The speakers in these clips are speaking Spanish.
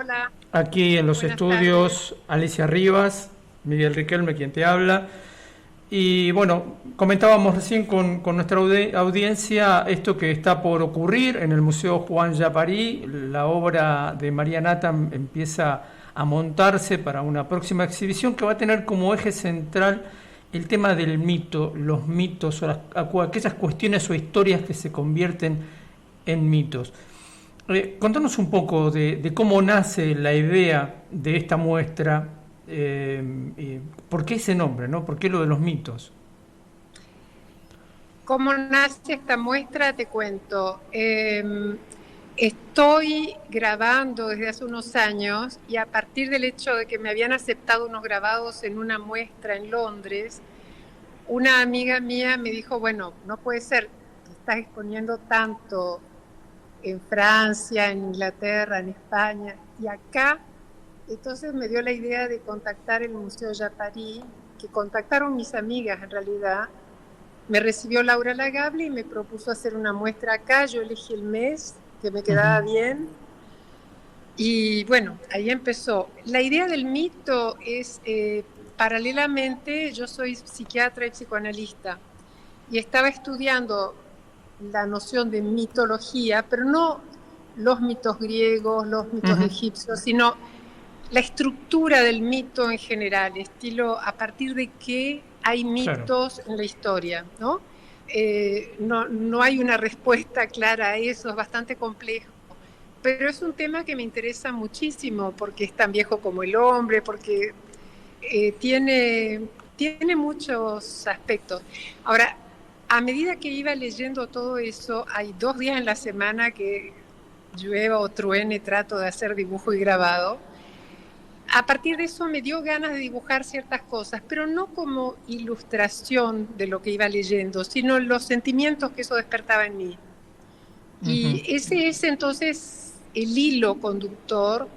Hola, Aquí en los buenas tardes. estudios, Alicia Rivas, Miguel Riquelme, quien te habla. Y bueno, comentábamos recién con nuestra audiencia esto que está por ocurrir en el Museo Juan Yaparí. La obra de María Nata empieza a montarse para una próxima exhibición que va a tener como eje central el tema del mito, los mitos o aquellas cuestiones o historias que se convierten en mitos. Contanos un poco de cómo nace la idea de esta muestra, por qué ese nombre, ¿no? ¿Por qué lo de los mitos? ¿Cómo nace esta muestra? Te cuento. Estoy grabando desde hace unos años y a partir del hecho de que me habían aceptado unos grabados en una muestra en Londres, una amiga mía me dijo, bueno, no puede ser que estás exponiendo tanto en Francia, en Inglaterra, en España y acá. Entonces me dio la idea de contactar el Museo Japari, que contactaron mis amigas en realidad. Me recibió Laura Lagable y me propuso hacer una muestra acá. Yo elegí el mes que me quedaba Ujú. bien. Y bueno, ahí empezó. La idea del mito es, paralelamente, yo soy psiquiatra y psicoanalista y estaba estudiando la noción de mitología, pero no los mitos griegos, los mitos Ujú. egipcios, sino la estructura del mito en general, estilo a partir de qué hay Claro, mitos en la historia, ¿no? No hay una respuesta clara a eso, es bastante complejo, pero es un tema que me interesa muchísimo porque es tan viejo como el hombre, porque tiene muchos aspectos. Ahora, a medida que iba leyendo todo eso, hay 2 días en la semana que llueva o truene, trato de hacer dibujo y grabado. A partir de eso me dio ganas de dibujar ciertas cosas, pero no como ilustración de lo que iba leyendo, sino los sentimientos que eso despertaba en mí. ujú, Y ese es entonces el hilo conductor.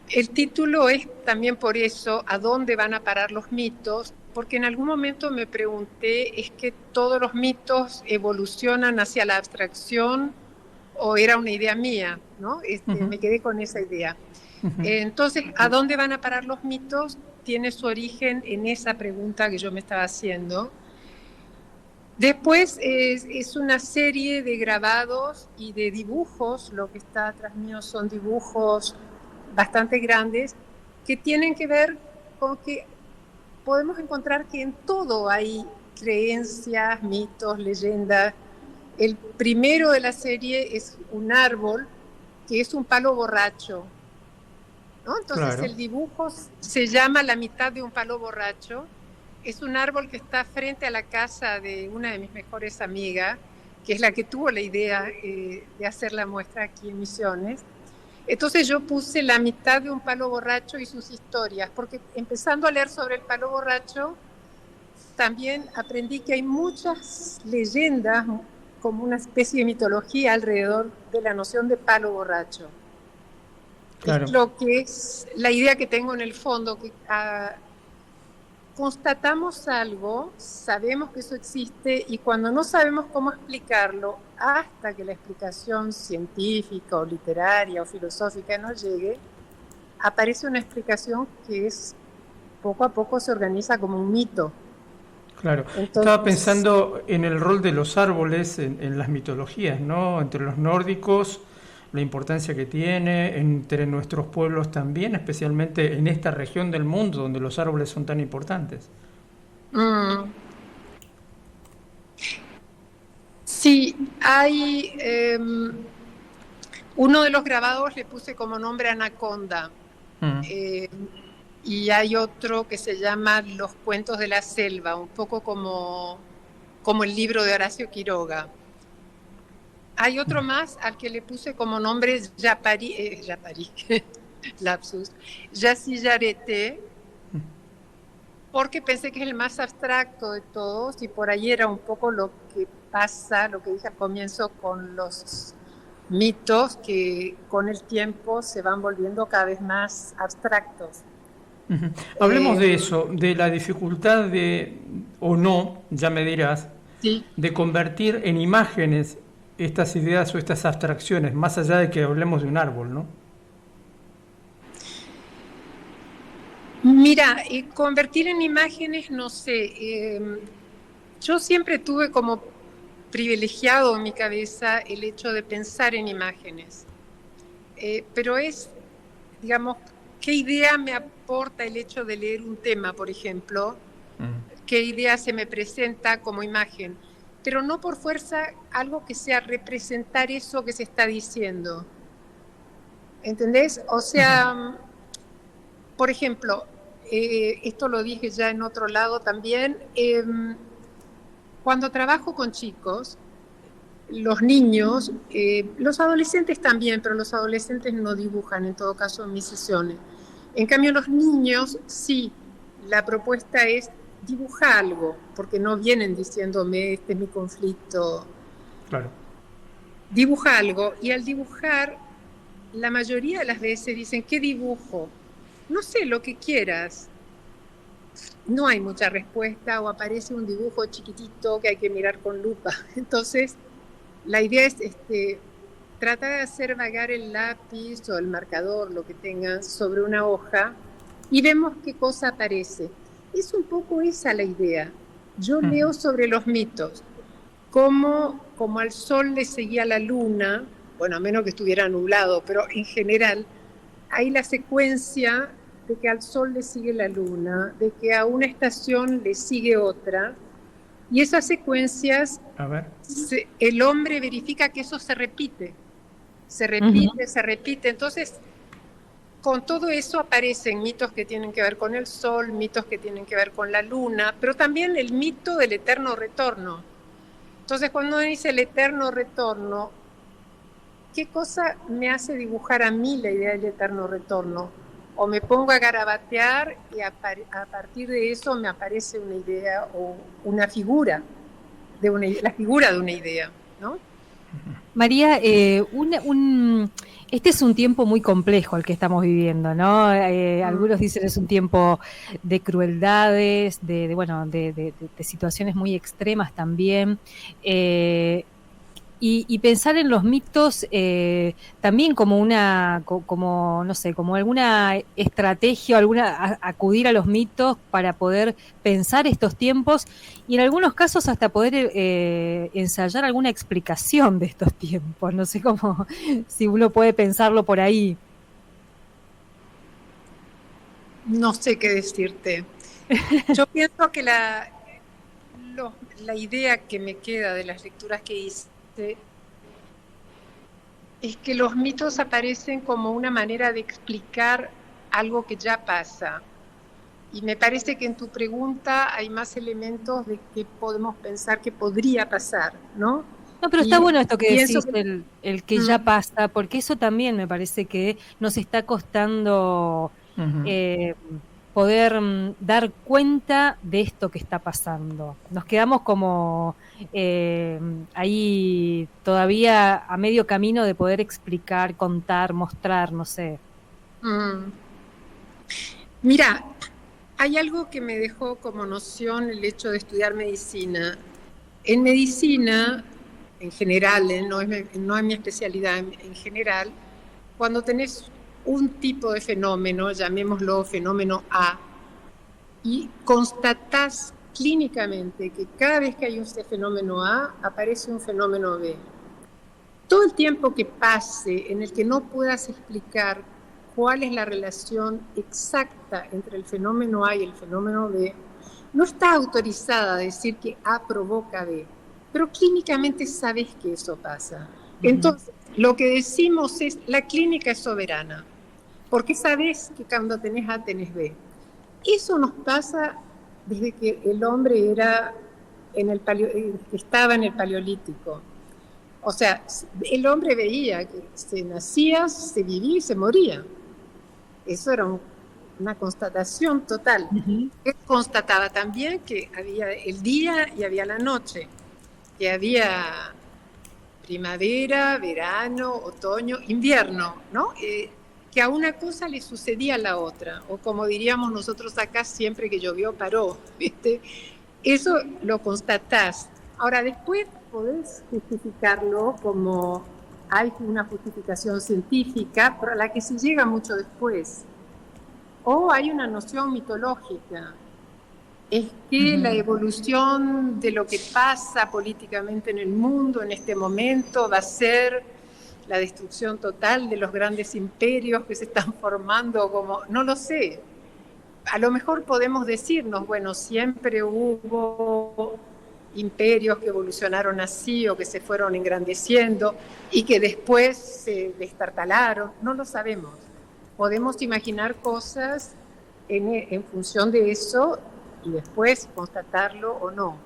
El título es también por eso, ¿a dónde van a parar los mitos? Porque en algún momento me pregunté, ¿es que todos los mitos evolucionan hacia la abstracción o era una idea mía? ¿No? Me quedé con esa idea. Entonces, ¿a dónde van a parar los mitos? Tiene su origen en esa pregunta que yo me estaba haciendo. Después es una serie de grabados y de dibujos, lo que está atrás mío son dibujos bastante grandes, que tienen que ver con que podemos encontrar que en todo hay creencias, mitos, leyendas. El primero de la serie es un árbol que es un palo borracho, ¿no? Entonces claro. el dibujo se llama La mitad de un palo borracho. Es un árbol que está frente a la casa de una de mis mejores amigas, que es la que tuvo la idea de hacer la muestra aquí en Misiones. Entonces yo puse La mitad de un palo borracho y sus historias, porque empezando a leer sobre el palo borracho, también aprendí que hay muchas leyendas, como una especie de mitología alrededor de la noción de palo borracho. Es Claro. lo que es la idea que tengo en el fondo, que constatamos algo, sabemos que eso existe y cuando no sabemos cómo explicarlo, hasta que la explicación científica o literaria o filosófica no llegue, aparece una explicación que es poco a poco se organiza como un mito. Claro, estaba Entonces, pensando en el rol de los árboles en las mitologías, ¿no? Entre los nórdicos, la importancia que tiene, entre nuestros pueblos también, especialmente en esta región del mundo donde los árboles son tan importantes. mm, sí, hay uno de los grabados le puse como nombre Anaconda. Mm. eh, y hay otro que se llama Los cuentos de la selva, un poco como el libro de Horacio Quiroga. Hay otro más al que le puse como nombre Yapari, lapsus, Yacyarete, porque pensé que es el más abstracto de todos y por ahí era un poco lo que pasa, lo que dije al comienzo con los mitos que con el tiempo se van volviendo cada vez más abstractos. Hablemos Eh, de eso, de la dificultad de, o no, ya me dirás, sí, de convertir en imágenes estas ideas o estas abstracciones, más allá de que hablemos de un árbol, ¿no? Mira, convertir en imágenes, no sé, yo siempre tuve como privilegiado en mi cabeza el hecho de pensar en imágenes, pero es, digamos, ¿qué idea me aporta el hecho de leer un tema, por ejemplo? ¿Qué idea se me presenta como imagen? Pero no por fuerza algo que sea representar eso que se está diciendo. ¿Entendés? O sea, por ejemplo, esto lo dije ya en otro lado también, cuando trabajo con chicos, los niños, los adolescentes también, pero los adolescentes no dibujan en todo caso en mis sesiones. En cambio, los niños sí, la propuesta es dibujar algo, porque no vienen diciéndome este es mi conflicto. Claro. Dibuja algo, y al dibujar, la mayoría de las veces dicen, ¿qué dibujo? No sé, lo que quieras. No hay mucha respuesta o aparece un dibujo chiquitito que hay que mirar con lupa. Entonces, la idea es tratar de hacer vagar el lápiz o el marcador, lo que tengas, sobre una hoja y vemos qué cosa aparece. Es un poco esa la idea. Yo leo sobre los mitos, como al sol le seguía la luna, bueno, a menos que estuviera nublado, pero en general hay la secuencia de que al sol le sigue la luna, de que a una estación le sigue otra, y esas secuencias, el hombre verifica que eso se repite, se repite. Entonces, con todo eso aparecen mitos que tienen que ver con el sol, mitos que tienen que ver con la luna, pero también el mito del eterno retorno. Entonces, cuando uno dice el eterno retorno, ¿qué cosa me hace dibujar a mí la idea del eterno retorno? O me pongo a garabatear y a partir de eso me aparece una idea o una figura, la figura de una idea, ¿no? María, este es un tiempo muy complejo el que estamos viviendo, ¿no? Algunos dicen es un tiempo de crueldades, de situaciones muy extremas también. Y pensar en los mitos también como no sé, como alguna estrategia, acudir a los mitos para poder pensar estos tiempos y en algunos casos hasta poder ensayar alguna explicación de estos tiempos. No sé cómo, si uno puede pensarlo por ahí. No sé qué decirte. Yo pienso que la idea que me queda de las lecturas que hice es que los mitos aparecen como una manera de explicar algo que ya pasa. Y me parece que en tu pregunta hay más elementos de que podemos pensar que podría pasar, ¿no? No, pero está bueno esto que decís, el que ya pasa, porque eso también me parece que nos está costando poder dar cuenta de esto que está pasando. Nos quedamos como ahí todavía a medio camino de poder explicar, contar, mostrar, no sé. Mira, hay algo que me dejó como noción el hecho de estudiar medicina. En medicina, en general, no es mi especialidad, en general, cuando tenés un tipo de fenómeno, llamémoslo fenómeno A, y constatás clínicamente que cada vez que hay un fenómeno A, aparece un fenómeno B. Todo el tiempo que pase en el que no puedas explicar cuál es la relación exacta entre el fenómeno A y el fenómeno B, no está autorizada a decir que A provoca B, pero clínicamente sabes que eso pasa. Entonces, lo que decimos es, la clínica es soberana, porque sabes que cuando tenés A tenés B. Eso nos pasa desde que el hombre estaba en el Paleolítico. O sea, el hombre veía que se nacía, se vivía y se moría. Eso era una constatación total. Él constataba también que había el día y había la noche, que había primavera, verano, otoño, invierno, ¿no? Que a una cosa le sucedía a la otra, o como diríamos nosotros acá, siempre que llovió paró, ¿viste? Eso lo constatás. Ahora, después podés justificarlo como hay una justificación científica, pero a la que se llega mucho después. o hay una noción mitológica. Es que la evolución de lo que pasa políticamente en el mundo en este momento va a ser la destrucción total de los grandes imperios que se están formando, como, no lo sé. A lo mejor podemos decirnos, bueno, siempre hubo imperios que evolucionaron así o que se fueron engrandeciendo y que después se destartalaron, no lo sabemos. Podemos imaginar cosas en función de eso y después constatarlo o no.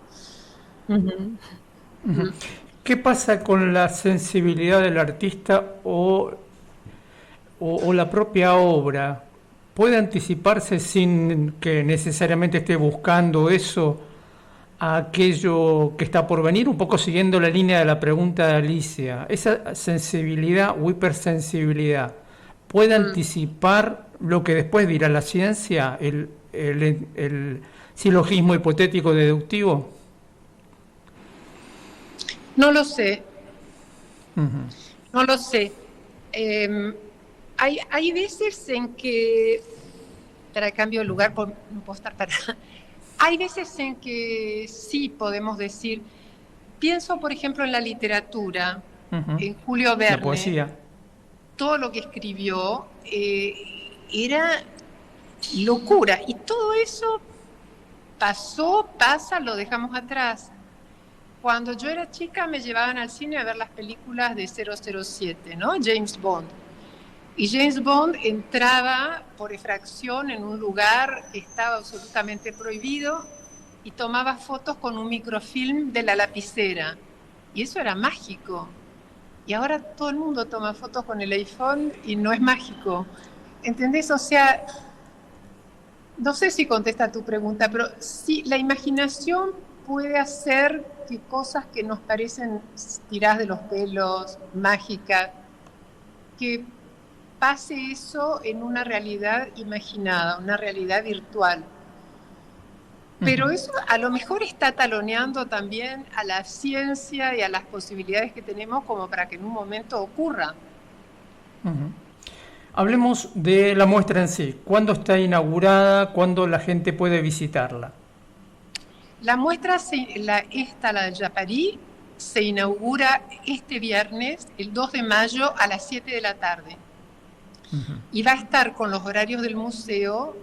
¿Qué pasa con la sensibilidad del artista o la propia obra? ¿Puede anticiparse sin que necesariamente esté buscando eso a aquello que está por venir? Un poco siguiendo la línea de la pregunta de Alicia. Esa sensibilidad o hipersensibilidad, ¿puede anticipar lo que después dirá la ciencia, el silogismo hipotético deductivo? No lo sé. No lo sé. Hay veces en que... Para cambio de lugar, no puedo estar parada. Hay veces en que sí podemos decir... Pienso, por ejemplo, en la literatura, en Julio Verne. La poesía. Todo lo que escribió era locura. Y todo eso pasa, lo dejamos atrás. Cuando yo era chica me llevaban al cine a ver las películas de 007, ¿no? James Bond. Y James Bond entraba por efracción en un lugar que estaba absolutamente prohibido y tomaba fotos con un microfilm de la lapicera. Y eso era mágico. Y ahora todo el mundo toma fotos con el iPhone y no es mágico. ¿Entendés? O sea, no sé si contesta tu pregunta, pero sí, la imaginación puede hacer que cosas que nos parecen tiradas de los pelos, mágicas, que pase eso en una realidad imaginada, una realidad virtual. Pero eso a lo mejor está taloneando también a la ciencia y a las posibilidades que tenemos como para que en un momento ocurra. Hablemos de la muestra en sí. ¿Cuándo está inaugurada? ¿Cuándo la gente puede visitarla? La muestra, la del Yapari, se inaugura este viernes, el 2 de mayo, a las 7 de la tarde. Y va a estar con los horarios del museo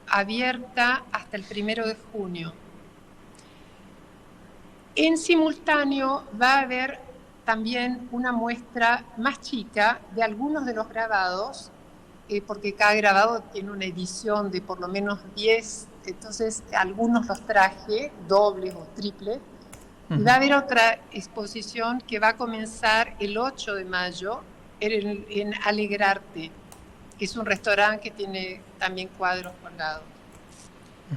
abierta hasta el 1 de junio. En simultáneo va a haber también una muestra más chica de algunos de los grabados, porque cada grabado tiene una edición de por lo menos 10, entonces algunos los traje, dobles o triples. Y va a haber otra exposición que va a comenzar el 8 de mayo en Alegrarte, que es un restaurante que tiene también cuadros colgados.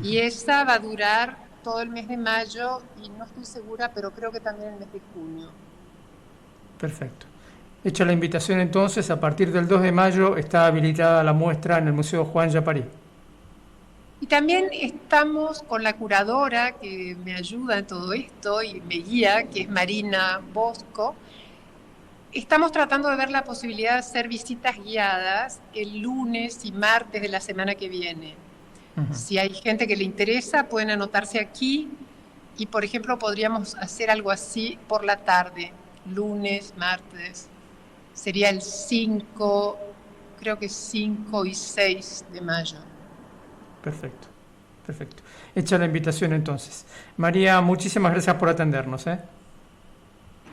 Y esa va a durar todo el mes de mayo y no estoy segura, pero creo que también el mes de junio. Perfecto. Hecha la invitación entonces, a partir del 2 de mayo está habilitada la muestra en el Museo Juan Yapari. Y también estamos con la curadora que me ayuda en todo esto y me guía, que es Marina Bosco. Estamos tratando de ver la posibilidad de hacer visitas guiadas el lunes y martes de la semana que viene. Si hay gente que le interesa, pueden anotarse aquí y, por ejemplo, podríamos hacer algo así por la tarde, lunes, martes. Sería el 5, creo que 5 y 6 de mayo. Perfecto, perfecto. Hecha la invitación entonces. María, muchísimas gracias por atendernos.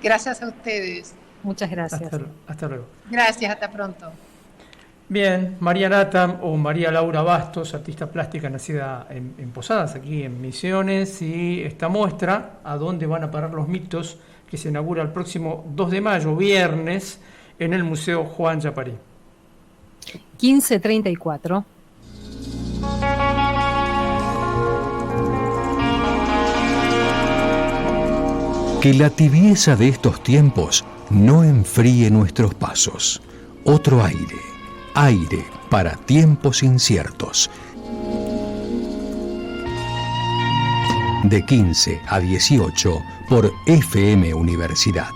Gracias a ustedes. Muchas gracias. Hasta luego. Gracias, hasta pronto. Bien, María Nata o María Laura Bastos, artista plástica nacida en Posadas, aquí en Misiones, y esta muestra, ¿A dónde van a parar los mitos?, que se inaugura el próximo 2 de mayo, viernes, en el Museo Juan Yapari. 15:34. Que la tibieza de estos tiempos no enfríe nuestros pasos. Otro aire, aire para tiempos inciertos. De 15 a 18 por FM Universidad.